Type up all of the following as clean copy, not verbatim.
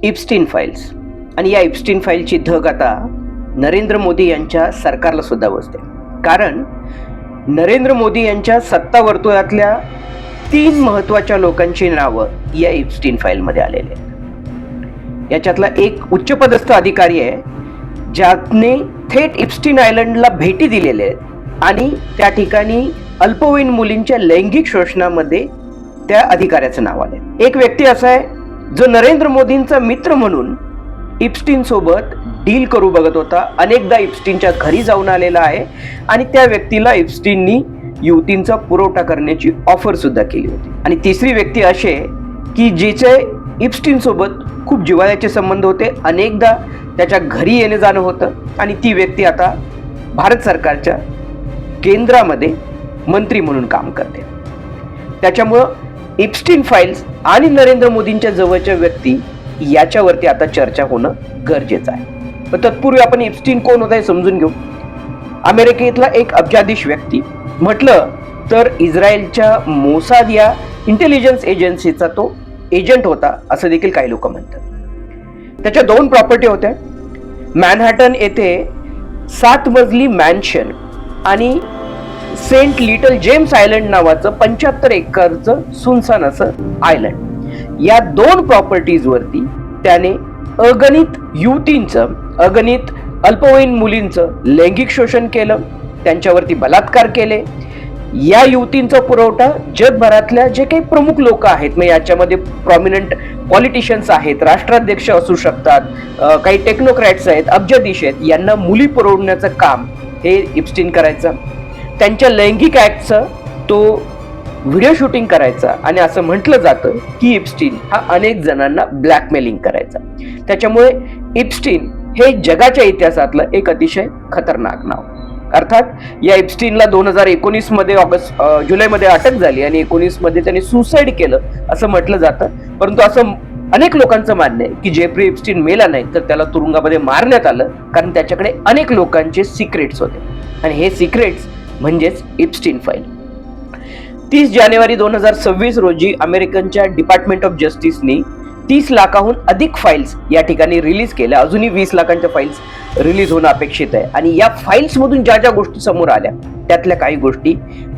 इप्स्टीन files आणि या इप्स्टीन फाईलची धग आता नरेंद्र मोदी यांच्या सरकारला सुद्धा बसते. कारण नरेंद्र मोदी यांच्या सत्ता वर्तुळातल्या 3 महत्त्वाच्या लोकांची नावं या इप्स्टीन फाईलमध्ये आलेली आहेत. याच्यातला एक उच्चपदस्थ अधिकारी आहे ज्याने थेट इप्स्टीन आयलंडला भेटी दिलेल्या आहेत आणि त्या ठिकाणी अल्पवयीन मुलींच्या लैंगिक शोषणामध्ये त्या अधिकाऱ्याचं नाव आलंय. एक व्यक्ती असा आहे जो नरेंद्र मोदींचा मित्र म्हणून इप्स्टीन सोबत डील करू बघत होता. अनेकदा इप्स्टीनच्या घरी जाऊन आलेला आहे आणि त्या व्यक्तीला इप्स्टीननी युवतींचा पुरवठा करण्याची ऑफर सुद्धा केली होती. आणि तिसरी व्यक्ती अशी आहे की जिचे इप्स्टीन सोबत खूप जिव्हाळ्याचे संबंध होते. अनेकदा त्याच्या घरी येणे जाणं होतं आणि ती व्यक्ती आता भारत सरकारच्या केंद्रामध्ये मंत्री म्हणून काम करते. त्याच्यामुळं इप्स्टीन फाईल्स आणि नरेंद्र मोदींच्या जवळच्या व्यक्ती याच्यावरती आता चर्चा होणं गरजेचं आहे. पण तत्पूर्वी आपण इप्स्टीन कोण होता हे समजून घेऊ. अमेरिकेतला एक अब्जाधीश व्यक्ती, म्हटलं तर इस्रायलच्या मोसाद या इंटेलिजन्स एजन्सीचा तो एजंट होता असं देखील काही लोक म्हणतात. त्याच्या 2 प्रॉपर्टी होत्या. मॅनहॅटन येथे 7 मजली मॅन्शन आणि सेंट लिटल जेम्स आयलंड नावाचं 75 एकरचं सुनसान असं आयलंड. या 2 प्रॉपर्टीज वरती त्याने अगणित युवतींचं, अगणित अल्पवयीन मुलींचं लैंगिक शोषण केलं, त्यांच्यावरती बलात्कार केले. या युवतींचा पुरवठा जगभरातल्या जे काही प्रमुख लोक आहेत, मग याच्यामध्ये प्रॉमिनंट पॉलिटिशियन्स आहेत, राष्ट्राध्यक्ष असू शकतात, काही टेक्नोक्रॅट्स आहेत, अब्जाधीश आहेत, यांना मुली पुरवण्याचं काम हे इप्स्टीन करायचं. त्यांच्या लैंगिक ऍक्टचं तो व्हिडिओ शूटिंग करायचा आणि असं म्हटलं जातं की इप्स्टीन हा अनेक जणांना ब्लॅकमेलिंग करायचा. त्याच्यामुळे इप्स्टीन हे जगाच्या इतिहासातलं एक अतिशय खतरनाक नाव. अर्थात या इप्स्टीनला 2019 मध्ये जुलैमध्ये अटक झाली आणि 19 मध्ये त्यांनी सुसाईड केलं असं म्हटलं जातं. परंतु असं अनेक लोकांचं मानणं आहे की जेफ्री इप्स्टीन मेला नाही तर त्याला तुरुंगामध्ये मारण्यात आलं, कारण त्याच्याकडे अनेक लोकांचे सिक्रेट्स होते आणि हे सिक्रेट्स म्हणजेच इप्स्टीन फाईल. 30 जानेवारी 2026 रोजी अमेरिकनच्या डिपार्टमेंट ऑफ जस्टिसनी 30 लाखाहून अधिक फाईल्स या ठिकाणी रिलीज केल्या. अजूनही 20 लाखांच्या फाईल्स रिलीज होणं अपेक्षित आहे. आणि या फाईल्स मधून ज्या ज्या गोष्टी समोर आल्या त्यातल्या काही गोष्टी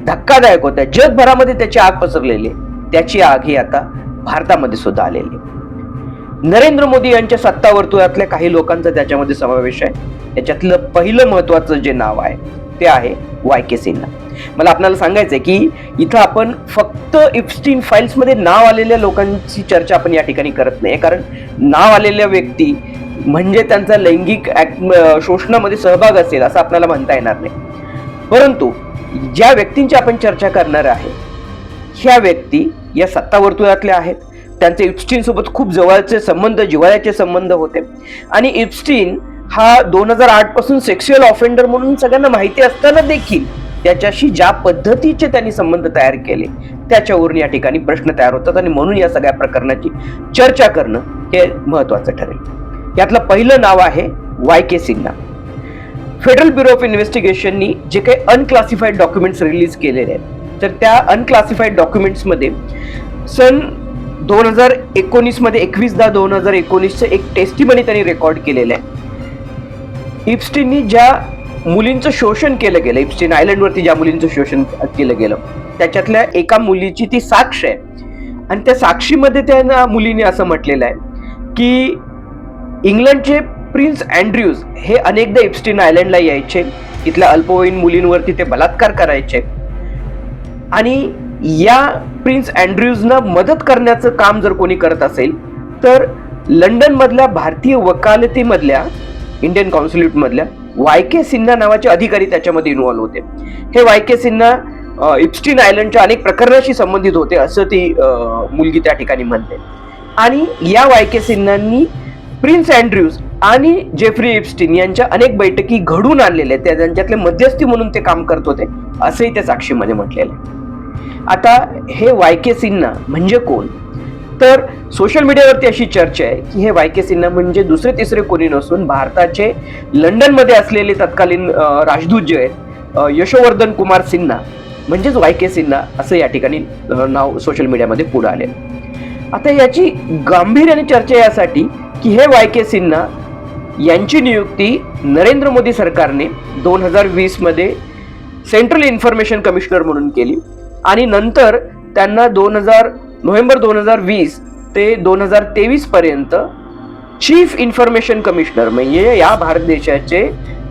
धक्कादायक होत्या. जगभरामध्ये त्याची आग पसरलेली, त्याची आग ही आता भारतामध्ये सुद्धा आलेली. नरेंद्र मोदी यांच्या सत्ता वर्तुळातल्या काही लोकांचा त्याच्यामध्ये समावेश आहे. याच्यातलं पहिलं महत्वाचं जे नाव आहे ते आहे वाय.के. सिन्हा. मला आपल्याला सांगायचंय की इथं आपण फक्त इप्स्टीन फाईल्स मध्ये नाव आलेल्या लोकांची चर्चा आपण या ठिकाणी करत नाही, कारण नाव आलेल्या व्यक्ती म्हणजे त्यांचा लैंगिक शोषणामध्ये सहभाग असेल असं आपल्याला म्हणता येणार नाही. परंतु ज्या व्यक्तींची आपण चर्चा करणार आहे ह्या व्यक्ती या सत्ता वर्तुळातल्या आहेत. त्यांचे इप्स्टीन सोबत खूप जवळचे संबंध, जिव्हाळ्याचे संबंध होते आणि इप्स्टीन हा 2008 पासून सेक्शुअल ऑफेंडर म्हणून सगळ्यांना माहिती असताना देखील त्याच्याशी ज्या पद्धतीचे त्यांनी संबंध तयार केले त्याच्यावरून या ठिकाणी प्रश्न तयार होतात आणि म्हणून या सगळ्या प्रकरणाची चर्चा करणं हे महत्वाचं ठरेल. यातलं पहिलं नाव आहे वाय.के. सिन्हा. फेडरल ब्युरो ऑफ इन्व्हेस्टिगेशननी जे काही अनक्लासिफाईड डॉक्युमेंट्स रिलीज केलेले आहेत तर त्या अनक्लासिफाईड डॉक्युमेंट्समध्ये सन 2019 मध्ये 21/10/2019 एक टेस्टिमनी त्यांनी रेकॉर्ड केलेलं आहे. इप्स्टीननी ज्या मुलींचं शोषण केलं गेलं, इप्स्टीन आयलंडवरती ज्या मुलींचं शोषण केलं गेलं त्याच्यातल्या एका मुलीची ती साक्ष आहे आणि त्या साक्षीमध्ये त्या मुलीने असं म्हटलेलं आहे की इंग्लंडचे प्रिन्स अँड्र्यूज हे अनेकदा इप्स्टीन आयलंडला यायचे, तिथल्या अल्पवयीन मुलींवरती ते बलात्कार करायचे आणि या प्रिन्स अँड्र्यूजना मदत करण्याचं काम जर कोणी करत असेल तर लंडन मधल्या भारतीय वकालतीमधल्या, इंडियन कॉन्सुलेट मधल्या वाय.के. सिन्हा नावाचे अधिकारी त्याच्यामध्ये इन्व्हॉल्व होते. हे वाय.के. सिन्हा इप्स्टीन आयलंडच्या अनेक प्रकरणाशी संबंधित होते असं ती मुलगी त्या ठिकाणी म्हणते. आणि या वाय.के. सिन्हांनी प्रिन्स अँड्र्यूज आणि जेफ्री इप्स्टीन यांच्या अनेक बैठकी घडून आणलेल्या आहेत, त्यांच्यातले मध्यस्थी म्हणून ते काम करत होते असंही त्या साक्षीमध्ये म्हटलेलं आहे. आता हे वाय.के. सिन्हा म्हणजे कोण, तर सोशल मीडियावरती अशी चर्चा आहे की हे वाय.के. सिन्हा म्हणजे दुसरे तिसरे कोणी नसून भारताचे लंडन मध्ये असलेले तत्कालीन राजदूत जे आहेत यशोवर्धन कुमार सिन्हा म्हणजेच वाय.के. सिन्हा असं या ठिकाणी नाव सोशल मीडियामध्ये पुढे आले. आता याची गांभीर्याने चर्चा यासाठी की हे YK सिन्हा यांची नियुक्ती नरेंद्र मोदी सरकारने 2020 मध्ये सेंट्रल इन्फॉर्मेशन कमिशनर म्हणून केली आणि नंतर त्यांना नोव्हेंबर 2020 ते 2023 पर्यंत चीफ इन्फॉर्मेशन कमिशनर म्हणजे या भारत देशाचे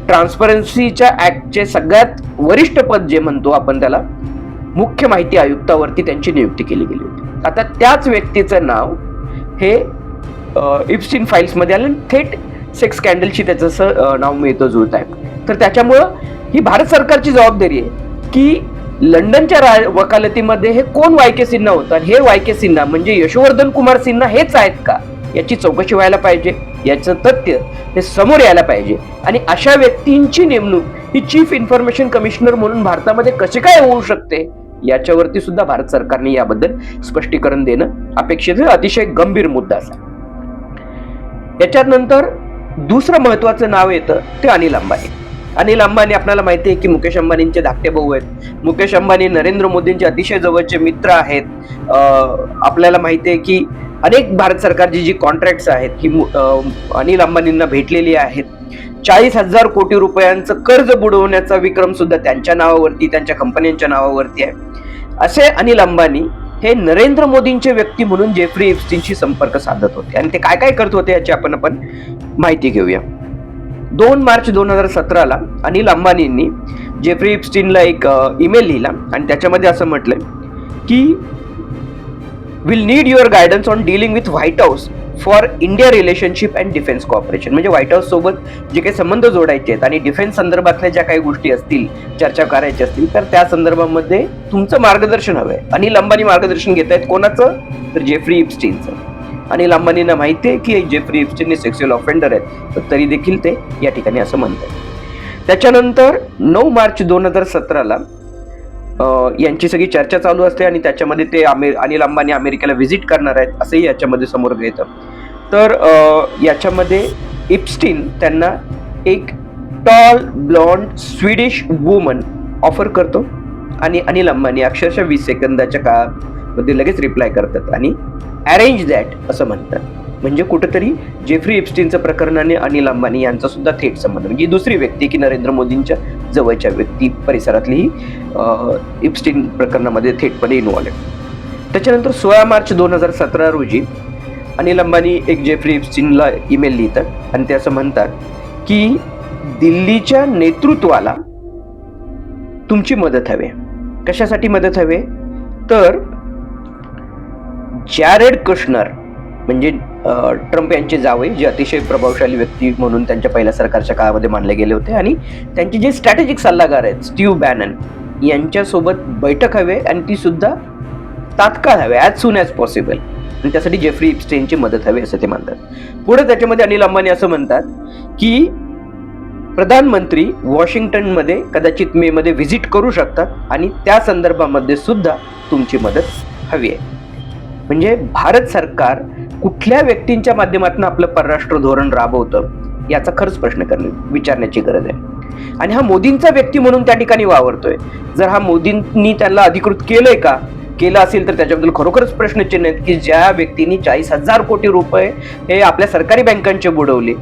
ट्रान्सपरन्सीच्या ऍक्टचे सगळ्यात वरिष्ठ पद जे म्हणतो आपण त्याला, मुख्य माहिती आयुक्तावरती त्यांची नियुक्ती केली गेली होती. आता त्याच व्यक्तीचं नाव हे इप्स्टीन फाईल्स मध्ये आलं, थेट सेक्स स्कॅन्डलशी त्याचं नाव मिळतं जुळत आहे. तर त्याच्यामुळं ही भारत सरकारची जबाबदारी आहे की लंडनच्या वकालतीमध्ये हे कोण YK सिन्हा होता, हे YK सिन्हा म्हणजे यशोवर्धन कुमार सिन्हा हेच आहेत का, याची चौकशी व्हायला पाहिजे, याचं तथ्य हे समोर यायला पाहिजे. आणि अशा व्यक्तींची नेमणूक ही चीफ इन्फॉर्मेशन कमिशनर म्हणून भारतामध्ये कशी काय होऊ शकते, याच्यावरती सुद्धा भारत सरकारने याबद्दल स्पष्टीकरण देणं अपेक्षित आहे. अतिशय गंभीर मुद्दा असा. याच्यात नंतर दुसरं महत्वाचं नाव येतं ते अनिल अंबानी. अनिल अंबानी आपल्याला माहिती आहे की मुकेश अंबानींचे धाकटे भाऊ आहेत. मुकेश अंबानी नरेंद्र मोदींचे अतिशय जवळचे मित्र आहेत. आपल्याला माहिती आहे की अनेक भारत सरकारची जी कॉन्ट्रॅक्ट्स आहेत की अनिल अंबानींना भेटलेली आहेत. 40,000 कोटी रुपयांचं कर्ज बुडवण्याचा विक्रम सुद्धा त्यांच्या नावावरती, त्यांच्या कंपन्यांच्या नावावरती आहे. असे अनिल अंबानी हे नरेंद्र मोदींचे व्यक्ती म्हणून जेफ्री इप्स्टीनशी संपर्क साधत होते आणि ते काय काय करत होते याची आपण माहिती घेऊया. 2 मार्च 2017 अनिल अंबानींनी जेफ्री इप्स्टीनला एक ईमेल लिहिला आणि त्याच्यामध्ये असं म्हटलंय की will need your guidance on dealing with white house for India relationship and defence corporation. म्हणजे व्हाईट हाऊस सोबत जे काही संबंध जोडायचे आहेत आणि डिफेन्स संदर्भातल्या ज्या काही गोष्टी असतील, चर्चा करायची असतील, तर त्या संदर्भामध्ये तुमचं मार्गदर्शन हवंय. अनिल अंबानी मार्गदर्शन घेत आहेत कोणाचं, तर जेफ्री इप्स्टीनचं. अनिल अंबानींना माहिती आहे की जेफ्री इप्स्टीन सेक्शुअल ऑफेंडर आहेत, तर तरी देखील ते या ठिकाणी असं म्हणतात. त्याच्यानंतर 9 मार्च 2017 यांची सगळी चर्चा चालू असते आणि त्याच्यामध्ये ते अनिल अंबानी अमेरिकेला व्हिजिट करणार आहेत असंही याच्यामध्ये समोर येतं. तर याच्यामध्ये इप्स्टीन त्यांना एक tall blonde Swedish woman offer करतो आणि अनिल अंबानी अक्षरशः 20 सेकंदाच्या काळामध्ये लगेच रिप्लाय करतात आणि अरेंज दॅट असं म्हणतात. म्हणजे कुठेतरी जेफ्री इप्स्टीनचं प्रकरण आणि अनिल अंबानी यांचा सुद्धा थेट संबंध, म्हणजे दुसरी व्यक्ती की नरेंद्र मोदींच्या जवळच्या व्यक्ती परिसरातली ही इप्स्टीन प्रकरणामध्ये थेटपणे इन्व्हॉल्व आहे. त्याच्यानंतर 16 मार्च 2017 रोजी अनिल अंबानी एक जेफ्री इप्स्टीनला ईमेल लिहितात आणि ते असं म्हणतात की दिल्लीच्या नेतृत्वाला तुमची मदत हवी. कशासाठी मदत हवी, तर जॅरेड कुशनर म्हणजे ट्रम्प यांचे जावई, जे अतिशय प्रभावशाली व्यक्ती म्हणून त्यांच्या पहिल्या सरकारच्या काळामध्ये मानले गेले होते, आणि त्यांचे जे स्ट्रॅटेजिक सल्लागार आहेत स्टीव्ह बॅनन, यांच्यासोबत बैठक हवे आणि ती सुद्धा तात्काळ हवे, ॲज सून ॲज पॉसिबल. आणि त्यासाठी जेफ्री इप्स्टीनची मदत हवी असं ते म्हणतात. पुढे त्याच्यामध्ये अनिल अंबानी असं म्हणतात की प्रधानमंत्री वॉशिंग्टनमध्ये कदाचित मे मध्ये व्हिजिट करू शकतात आणि त्या संदर्भामध्ये सुद्धा तुमची मदत हवी आहे. म्हणजे भारत सरकार कुठल्या व्यक्तींच्या माध्यमातून आपलं परराष्ट्र धोरण राबवतं याचा खरंच प्रश्न विचारण्याची गरज आहे. आणि हा मोदींचा व्यक्ती म्हणून त्या ठिकाणी वावरतोय. जर हा मोदींनी त्याला अधिकृत केलं असेल तर त्याच्याबद्दल खरोखरच प्रश्नचिन्ह आहेत की ज्या व्यक्तींनी 40,000 कोटी रुपये हे आपल्या सरकारी बँकांचे बुडवले,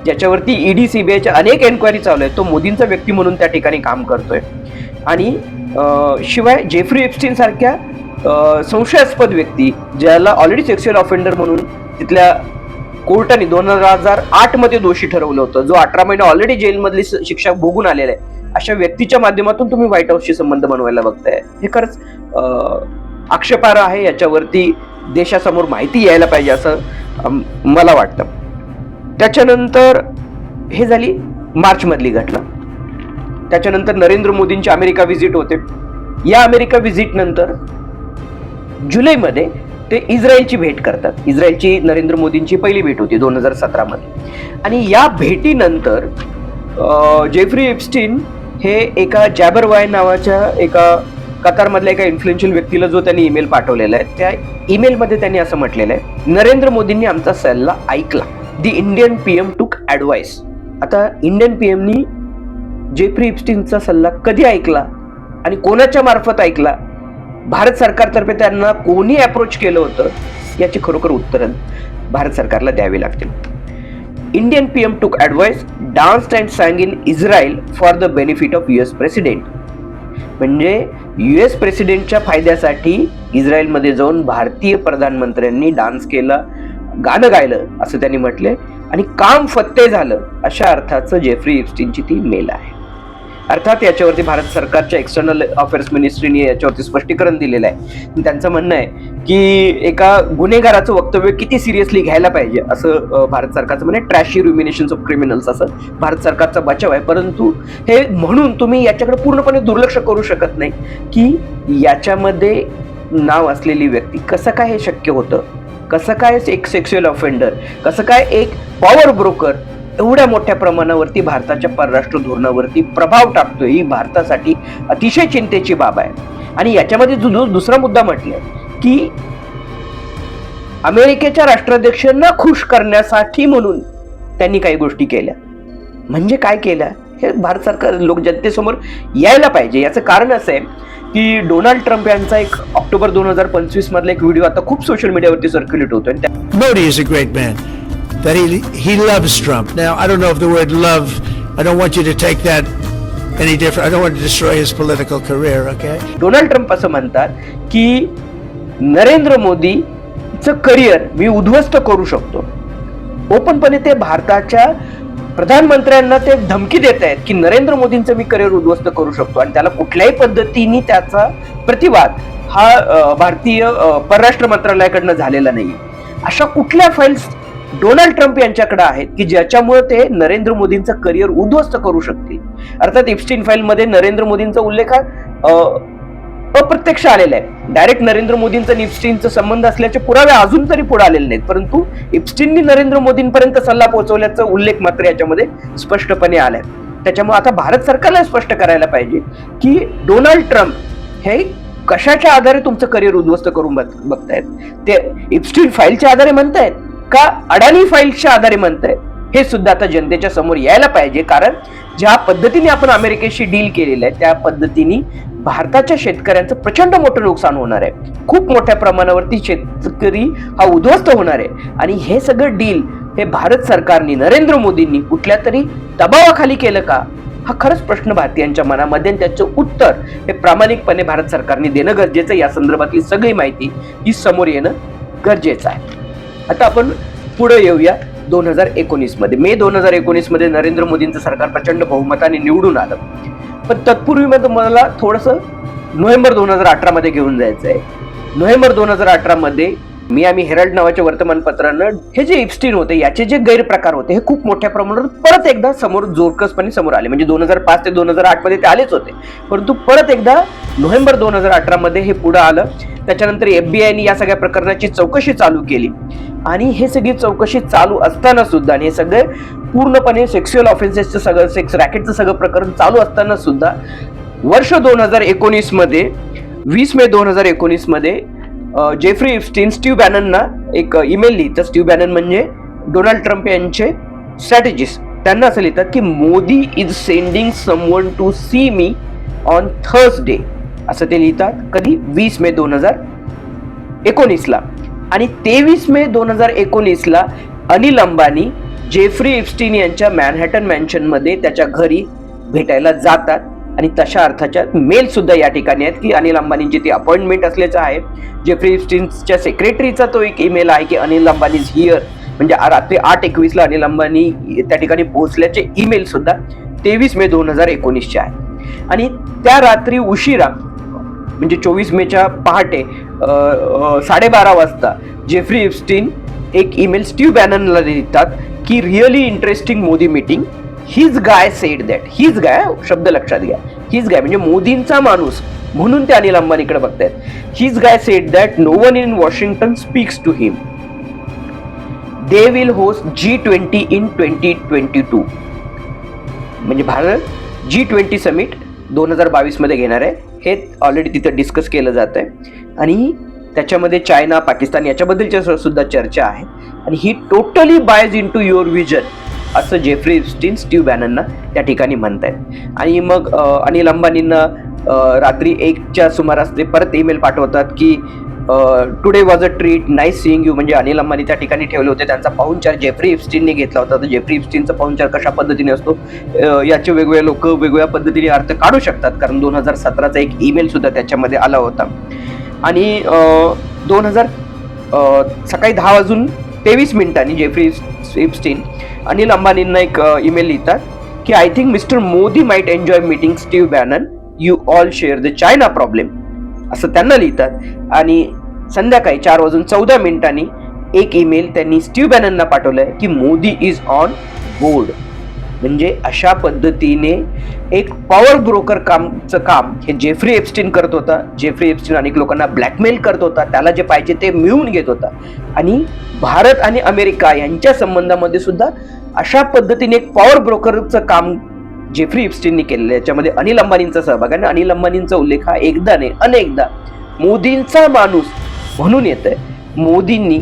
ज्याच्यावरती ईडी सीबीआयच्या अनेक एन्क्वायरी चालू आहेत, तो मोदींचा व्यक्ती म्हणून त्या ठिकाणी काम करतोय. आणि शिवाय जेफ्री इप्स्टीन सारख्या संशयास्पद व्यक्ती, ज्याला ऑलरेडी सेक्शुअल ऑफेंडर म्हणून तिथल्या कोर्टाने 2008 मध्ये दोषी ठरवलं होतं, जो 18 महिने ऑलरेडी जेलमधली शिक्षा भोगून आलेला आहे, अशा व्यक्तीच्या माध्यमातून तुम्ही व्हाईट हाऊसशी संबंध बनवायला बघताय, हे खरंच आक्षेपार्ह आहे. याच्यावरती देशासमोर माहिती यायला पाहिजे असं मला वाटतं. त्याच्यानंतर हे झाली मार्च मधली घटना. त्याच्यानंतर नरेंद्र मोदींची अमेरिका व्हिजिट होते. या अमेरिका व्हिजिट नंतर जुलैमध्ये ते इस्रायलची भेट करतात. इस्रायलची नरेंद्र मोदींची पहिली भेट होती 2017 मध्ये. आणि या भेटीनंतर जेफ्री इप्स्टीन हे एका जॅबरवाय नावाच्या एका कतारमधल्या एका इन्फ्लुएन्शियल व्यक्तीला जो त्यांनी ईमेल पाठवलेला आहे, त्या ईमेलमध्ये त्यांनी असं म्हटलेलं आहे, नरेंद्र मोदींनी आमचा सल्ला ऐकला. दी इंडियन पीएम टूक ॲडवाइस. आता इंडियन पीएमनी जेफ्री इप्स्टीनचा सल्ला कधी ऐकला आणि कोणाच्या मार्फत ऐकला, भारत सरकारतर्फे त्यांना कोणी अप्रोच केलं होतं, याची खरोखर उत्तरं भारत सरकारला द्यावी लागतील. Indian PM took advice, danced and sang in Israel for the benefit of US president. म्हणजे US प्रेसिडेंटच्या फायद्यासाठी इस्रायलमध्ये जाऊन भारतीय प्रधानमंत्र्यांनी डान्स केला, गाणं गायलं असं त्यांनी म्हटले आणि काम फत्ते झालं अशा अर्थाचं जेफ्री इप्स्टीनची ती मेल आहे. अर्थात याच्यावरती भारत सरकारच्या एक्सटर्नल अफेअर्स मिनिस्ट्रीने याच्यावरती स्पष्टीकरण दिलेलं आहे. त्यांचं म्हणणं आहे की एका गुन्हेगाराचं वक्तव्य किती सिरियसली घ्यायला पाहिजे असं भारत सरकारचं म्हणणं आहे. ट्रॅशी रुमिनेशन्स ऑफ क्रिमिनल्स असं भारत सरकारचा बचाव आहे. परंतु हे म्हणून तुम्ही याच्याकडे पूर्णपणे दुर्लक्ष करू शकत नाही की याच्यामध्ये नाव असलेली व्यक्ती कसं काय हे शक्य होतं, कसं काय एक सेक्शुअल ऑफेंडर, कसं काय एक पॉवर ब्रोकर एवढ्या मोठ्या प्रमाणावरती भारताच्या परराष्ट्र धोरणावरती प्रभाव टाकतोय. ही भारतासाठी अतिशय चिंतेची बाब आहे. आणि याच्यामध्ये दुसरा मुद्दा म्हटलाय की अमेरिकेच्या राष्ट्राध्यक्षांना खुश करण्यासाठी म्हणून त्यांनी काही गोष्टी केल्या. म्हणजे काय केल्या हे भारत सरकार लोक जनतेसमोर यायला पाहिजे. याचं कारण असं आहे की डोनाल्ड ट्रम्प यांचा एक ऑक्टोबर 2025 मधला एक व्हिडिओ आता खूप सोशल मीडियावरती सर्क्युलेट होतोय. Modi is a great man. That he loves Trump. Now, I don't know if the word love, I don't want you to take that any different. I don't want to destroy his political career, okay? Donald Trump असं म्हणतात की नरेंद्र मोदीचं career मी उद्ध्वस्त करू शकतो. ओपनपणे ते भारताच्या प्रधानमंत्र्यांना ते धमकी देत आहेत की नरेंद्र मोदींचं मी करिअर उद्ध्वस्त करू शकतो आणि त्याला कुठल्याही पद्धतीने त्याचा प्रतिवाद हा भारतीय परराष्ट्र मंत्रालयाकडनं झालेला नाही. अशा कुठल्या फाईल्स डोनाल्ड ट्रम्प यांच्याकडे आहेत की ज्याच्यामुळे ते नरेंद्र मोदींचं करिअर उद्ध्वस्त करू शकतील. अर्थात इप्स्टीन फाईल मध्ये नरेंद्र मोदींचा उल्लेख अप्रत्यक्ष आलेला आहे. डायरेक्ट नरेंद्र मोदींचा इप्स्टीनचा संबंध असल्याचे पुरावे अजून तरी पुढे आलेले नाहीत. परंतु इप्स्टीननी नरेंद्र मोदींपर्यंत सल्ला पोहोचवल्याचा उल्लेख मात्र याच्यामध्ये स्पष्टपणे आलाय. त्याच्यामुळे आता भारत सरकारला स्पष्ट करायला पाहिजे की डोनाल्ड ट्रम्प हे कशाच्या आधारे तुमचं करिअर उद्ध्वस्त करून बघतायत. ते इप्स्टीन फाईलच्या आधारे म्हणतायत का अडाणी फाईल्सच्या आधारे म्हणतायत हे सुद्धा आता जनतेच्या समोर यायला पाहिजे. कारण ज्या पद्धतीने आपण अमेरिकेशी डील केलेलं आहे त्या पद्धतीने भारताच्या शेतकऱ्यांचं प्रचंड मोठं नुकसान होणार आहे. खूप मोठ्या प्रमाणावरती शेतकरी हा उद्ध्वस्त होणार आहे. आणि हे सगळं डील हे भारत सरकारने नरेंद्र मोदींनी कुठल्या तरी दबावाखाली केलं का हा खरंच प्रश्न भारतीयांच्या मनामध्ये. त्याचं उत्तर हे प्रामाणिकपणे भारत सरकारने देणं गरजेचं. या संदर्भातली सगळी माहिती ही समोर येणं गरजेचं आहे. आता आपण पुढे येऊया 2019 मध्ये. मे 2019 मध्ये नरेंद्र मोदींचं सरकार प्रचंड बहुमताने निवडून आलं. पण तत्पूर्वी मला थोडंसं नोव्हेंबर 2018 मध्ये घेऊन जायचं आहे. नोव्हेंबर 2018 मध्ये मियामी हेराल्ड नावाच्या वर्तमानपत्रानं हे जे इप्स्टीन होते याचे जे गैरप्रकार होते हे खूप मोठ्या प्रमाणावर परत एकदा जोरकसपणे समोर आले. म्हणजे 2005 ते 2008 मध्ये ते आलेच होते, परंतु परत एकदा नोव्हेंबर 2018 मध्ये हे पुढे आलं. त्याच्यानंतर FBI या सगळ्या प्रकरणाची चौकशी चालू केली आणि हे सगळी चौकशी चालू असताना सुद्धा आणि हे सगळे पूर्णपणे सेक्शुअल ऑफेन्सेसचं सगळं सेक्स रॅकेटचं सगळं प्रकरण चालू असताना सुद्धा वर्ष 2019 मध्ये 20 मे 2019 मध्ये जेफ्री इप्स्टीन स्टीव्ह बॅननना एक ईमेल लिहितात. स्टीव्ह बॅनन म्हणजे डोनाल्ड ट्रम्प यांचे स्ट्रॅटेजिस्ट. त्यांना असं लिहितात की Modi is sending someone to see me on Thursday असं ते लिहितात. कधी 20 मे 2019 ला. आणि 23 मे 2019 ला अनिल अंबानी जेफ्री इप्स्टीन यांच्या मॅनहॅटन मॅन्शन मध्ये त्याच्या घरी भेटायला जातात आणि तशा अर्थाच्या मेल सुद्धा या ठिकाणी आहेत की अनिल अंबानींची ती अपॉइंटमेंट असल्याचं आहे. जेफ्री इप्स्टीनच्या सेक्रेटरीचा तो एक ईमेल आहे की अनिल अंबानी इज हिअर. म्हणजे रात्री 8:21 ला अनिल अंबानी त्या ठिकाणी पोहोचल्याचे ईमेल सुद्धा 23 मे 2019 चे आहे. आणि त्या रात्री उशिरा म्हणजे 24 मेच्या पहाटे 12:30 वाजता जेफ्री इप्स्टीन एक ईमेल स्टीव्ह बॅननला लिहितात की really interesting Modi meeting. His guy said that. His guy शब्द लक्षात घ्या. हिज गाय म्हणजे मोदींचा माणूस म्हणून ते अनिल अंबानीकडे बघतायत. His guy said that no one in Washington speaks to him. They will host G20 in 2022. म्हणजे भारत G20 समिट 2022 मध्ये घेणार आहे. हे ऑलरेडी तिथं डिस्कस केलं जात आहे आणि त्याच्यामध्ये चायना पाकिस्तान याच्याबद्दलच्या सुद्धा चर्चा आहे. आणि he totally buys into your vision असं जेफ्री इप्स्टीन स्टीव्ह बॅननना त्या ठिकाणी म्हणतायत. आणि मग अनिल अंबानींना रात्री 1च्या सुमारास ते परत ईमेल पाठवतात की today was a treat, nice seeing you, म्हणजे अनिल अंबानी त्या ठिकाणी ठेवले होते. त्यांचा पाहुणचार जेफ्री इप्स्टीनने घेतला होता. तर जेफ्री इप्स्टीनचा पाहुणचार कशा पद्धतीने असतो याचे वेगवेगळे लोक वेगवेगळ्या पद्धतीने अर्थ काढू शकतात, कारण 2017चा एक ईमेल सुद्धा त्याच्यामध्ये आला होता. आणि 2000 सकाळी 10:23 जेफ्री इप्स्टीन अनिल अंबानींना एक ईमेल लिहितात की I think mister Modi might enjoy meeting Steve Bannon, you all share the China problem, असं त्यांना लिहितात. आणि संध्याकाळी 4:14 एक ईमेल त्यांनी स्टीव्ह बॅननला पाठवलंय की मोदी इज ऑन बोर्ड. म्हणजे अशा पद्धतीने एक पॉवर ब्रोकर काम हे जेफ्री एप्स्टीन करत होता. जेफ्री एप्स्टीन अनेक लोकांना ब्लॅकमेल करत होता, त्याला जे पाहिजे ते मिळवून घेत होता. आणि भारत आणि अमेरिका यांच्या संबंधामध्ये सुद्धा अशा पद्धतीने एक पॉवर ब्रोकरचं काम जेफ्री इप्स्टीननी केलेलं आहे. याच्यामध्ये अनिल अंबानींचा सहभाग आहे. अनिल अंबानींचा उल्लेख हा एकदा नाही अनेकदा मोदींचा माणूस म्हणून येत आहे. मोदींनी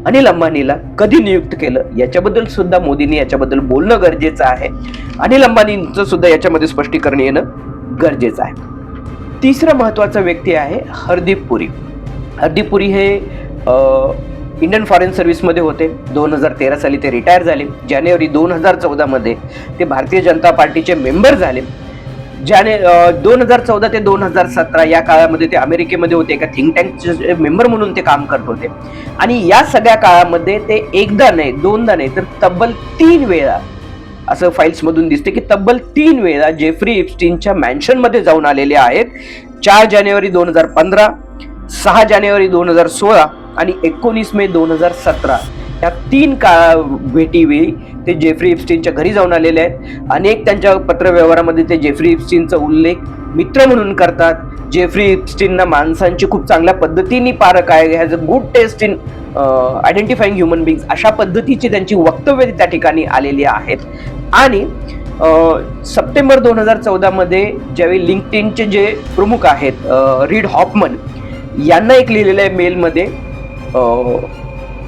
अनिल अंबानीला कधी नियुक्त केलं याच्याबद्दल सुद्धा मोदींनी याच्याबद्दल बोलणं गरजेचं आहे. अनिल अंबानींचं सुद्धा याच्यामध्ये स्पष्टीकरण येणं गरजेचं आहे. तिसरा महत्वाचा व्यक्ती आहे हरदीप पुरी. हरदीप पुरी हे इंडियन फॉरेन सर्व्हिसमध्ये होते. 2013 साली ते रिटायर झाले. जानेवारी 2014 ते भारतीय जनता पार्टीचे मेंबर झाले. 2014 ते 2017 या काळामध्ये ते अमेरिकेमध्ये होते. एका थिंक टँकचे मेंबर म्हणून ते काम करत होते. आणि या सगळ्या काळामध्ये ते एकदा नाही दोनदा नाही तर तब्बल 3 वेळा असं फाईल्स मधून दिसते की तब्बल 3 वेळा जेफ्री इप्स्टीनच्या मॅन्शन मध्ये जाऊन आलेले आहेत. 4 जानेवारी 2015, 6 जानेवारी 2016 आणि 19 मे 2017 या 3 भेटीवेळी ते जेफ्री इप्स्टीनच्या घरी जाऊन आलेले आहेत. अनेक त्यांच्या पत्रव्यवहारामध्ये ते जेफ्री इप्स्टीनचा उल्लेख मित्र म्हणून करतात. जेफ्री इप्स्टीनना माणसांची खूप चांगल्या पद्धतीने पारख आहे, has a good taste in identifying human beings, अशा पद्धतीची त्यांची वक्तव्य त्या ठिकाणी आलेली आहेत. आणि सप्टेंबर 2014 ज्यावेळी लिंक्डइनचे जे प्रमुख आहेत रीड हॉफमन यांना एक लिहिलेल्या मेलमध्ये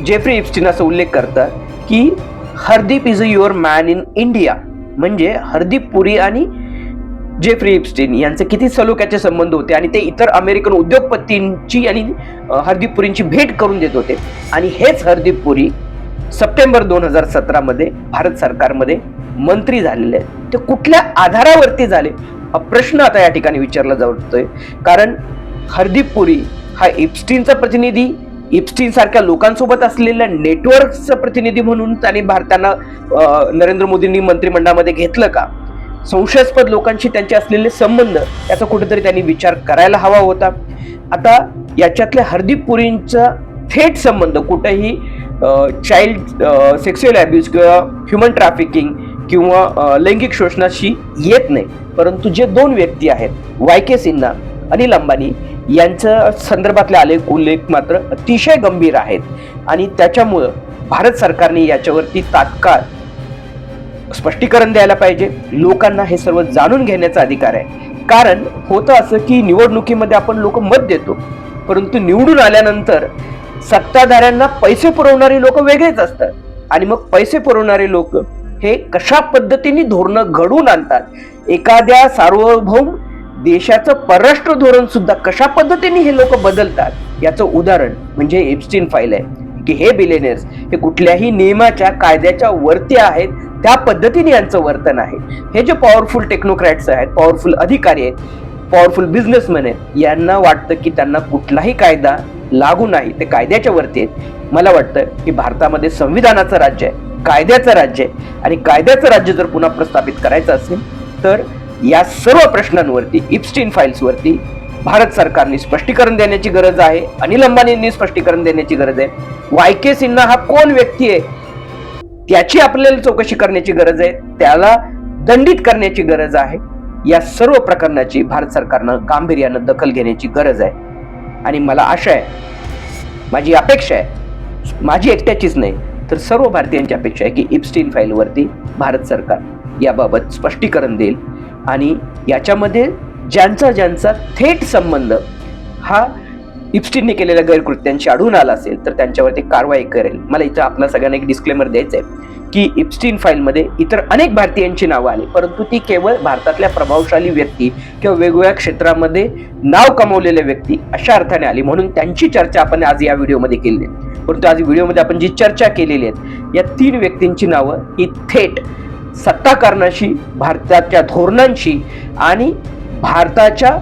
जेफ्री इप्स्टीन असा उल्लेख करतात की Hardeep is a your man in India. म्हणजे हरदीप पुरी आणि जेफ्री इप्स्टीन यांचे किती सलोख्याचे संबंध होते आणि ते इतर अमेरिकन उद्योगपतींची आणि हरदीप पुरींची भेट करून देत होते. आणि हेच हरदीप पुरी सप्टेंबर 2017 भारत सरकारमध्ये मंत्री झालेले आहेत. ते कुठल्या आधारावरती झाले हा प्रश्न आता या ठिकाणी विचारला जातोय. कारण हरदीप पुरी हा इप्स्टीनचा प्रतिनिधी, इप्स्टीन सारख्या लोकांसोबत असलेल्या नेटवर्कचा प्रतिनिधी म्हणून त्यांनी भारताला नरेंद्र मोदींनी मंत्रिमंडळामध्ये घेतलं का? संशयास्पद लोकांशी त्यांचे असलेले संबंध याचा कुठेतरी त्यांनी विचार करायला हवा होता. आता याच्यातल्या हरदीप पुरींचा थेट संबंध कुठेही चाइल्ड सेक्शुअल अब्यूज किंवा ह्युमन ट्रॅफिकिंग किंवा लैंगिक शोषणाशी येत नाही. परंतु जे 2 व्यक्ती आहेत YK सिन्हा, अनिल अंबानी यांच्या संदर्भातले उल्लेख मात्र अतिशय गंभीर आहेत. आणि त्याच्यामुळं भारत सरकारने याच्यावरती तात्काळ स्पष्टीकरण द्यायला पाहिजे. लोकांना हे सर्व जाणून घेण्याचा अधिकार आहे. कारण होतं असं की निवडणुकीमध्ये आपण लोक मत देतो, परंतु निवडून आल्यानंतर सत्ताधाऱ्यांना पैसे पुरवणारे लोक वेगळेच असतात. आणि मग पैसे पुरवणारे लोक हे कशा पद्धतीने धोरणं घडवून आणतात, एखाद्या सार्वभौम देशाचं परराष्ट्र धोरण सुद्धा कशा पद्धतीने हे लोक बदलतात याचं उदाहरण म्हणजे एप्स्टीन फाईल आहे. की हे बिलियनर्स हे कुठल्याही नियमाच्या कायद्याच्या वरती आहेत, त्या पद्धतीने यांचं वर्तन आहे. हे जे पॉवरफुल टेक्नोक्रॅट्स आहेत, पॉवरफुल अधिकारी आहेत, पॉवरफुल बिझनेसमॅन आहेत, यांना वाटतं की त्यांना कुठलाही कायदा लागू नाही, ते कायद्याच्या वरती आहेत. मला वाटतं की भारतामध्ये संविधानाचं राज्य आहे, कायद्याचं राज्य आहे. आणि कायद्याचं राज्य जर पुन्हा प्रस्थापित करायचं असेल तर या सर्व प्रश्नांवरती, इप्स्टीन फाईल्सवरती भारत सरकारने स्पष्टीकरण देण्याची गरज आहे. अनिल अंबानींनी स्पष्टीकरण देण्याची गरज आहे. YK सिन्हा हा कोण व्यक्ती आहे त्याची आपल्याला चौकशी करण्याची गरज आहे, त्याला दंडित करण्याची गरज आहे. या सर्व प्रकरणाची भारत सरकारनं गांभीर्यानं दखल घेण्याची गरज आहे. आणि मला आशा आहे, माझी अपेक्षा आहे, माझी एकट्याचीच नाही तर सर्व भारतीयांची अपेक्षा आहे की इप्स्टीन फाईलवरती भारत सरकार याबाबत स्पष्टीकरण देईल. आणि याच्यामध्ये ज्यांचा थेट संबंध हा इप्स्टीनने केलेल्या गैरकृत्यांशी आढळून आला असेल तर त्यांच्यावरती कारवाई करेल. मला इथं आपल्या सगळ्यांना एक डिस्क्लेमर द्यायचं आहे की इप्स्टीन फाईलमध्ये इतर अनेक भारतीयांची नावं आली, परंतु ती केवळ भारतातल्या प्रभावशाली व्यक्ती किंवा वेगवेगळ्या क्षेत्रामध्ये नाव कमवलेल्या व्यक्ती अशा अर्थाने आली, म्हणून त्यांची चर्चा आपण आज या व्हिडिओमध्ये केली आहे. परंतु आज व्हिडिओमध्ये आपण जी चर्चा केलेली आहे या 3 व्यक्तींची नावं ही थेट सत्ताकारणाशी, भारताच्या धोरणांशी आणि भारताच्या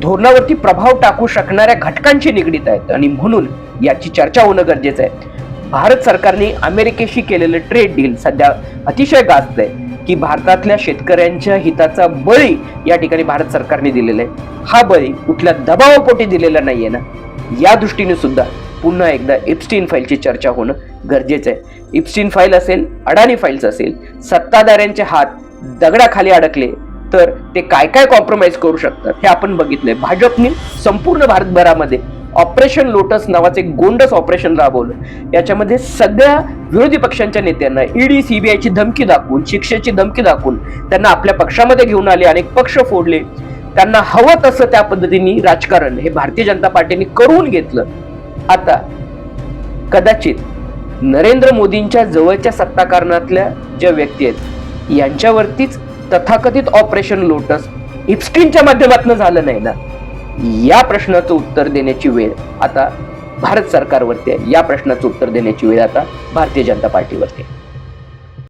धोरणावरती प्रभाव टाकू शकणाऱ्या घटकांशी निगडीत आहेत आणि म्हणून याची चर्चा होणं गरजेचं आहे. भारत सरकारने अमेरिकेशी केलेलं ट्रेड डील सध्या अतिशय गाजतंय की भारतातल्या शेतकऱ्यांच्या हिताचा बळी या ठिकाणी भारत सरकारने दिलेला आहे. हा बळी कुठल्या दबावापोटी दिलेला नाहीये ना, या दृष्टीने सुद्धा पुन्हा एकदा इप्स्टीन फाईलची चर्चा होणं गरजेचं आहे. इप्स्टीन फाईल असेल, अडाणी फाईल्स असेल, सत्ताधाऱ्यांचे हात दगडाखाली अडकले तर ते काय काय कॉम्प्रोमाइज करू शकतात हे आपण बघितलंय. भाजपने संपूर्ण भारतभरामध्ये ऑपरेशन लोटस नावाचे गोंडस ऑपरेशन राबवलं. याच्यामध्ये सगळ्या विरोधी पक्षांच्या नेत्यांना ईडी सीबीआयची धमकी दाखवून, शिक्षेची धमकी दाखवून त्यांना आपल्या पक्षामध्ये घेऊन आले, अनेक पक्ष फोडले. त्यांना हवं तसं त्या पद्धतीने राजकारण हे भारतीय जनता पार्टीने करून घेतलं. आता कदाचित नरेंद्र मोदींच्या जवळच्या सत्ताकारणातल्या ज्या व्यक्ती आहेत यांच्यावरतीच तथाकथित ऑपरेशन लोटस इप्स्टीनच्या माध्यमातून झालं नाही ना, या प्रश्नाचं उत्तर देण्याची वेळ आता भारत सरकारवरती आहे. या प्रश्नाचं उत्तर देण्याची वेळ आता भारतीय जनता पार्टीवरती आहे.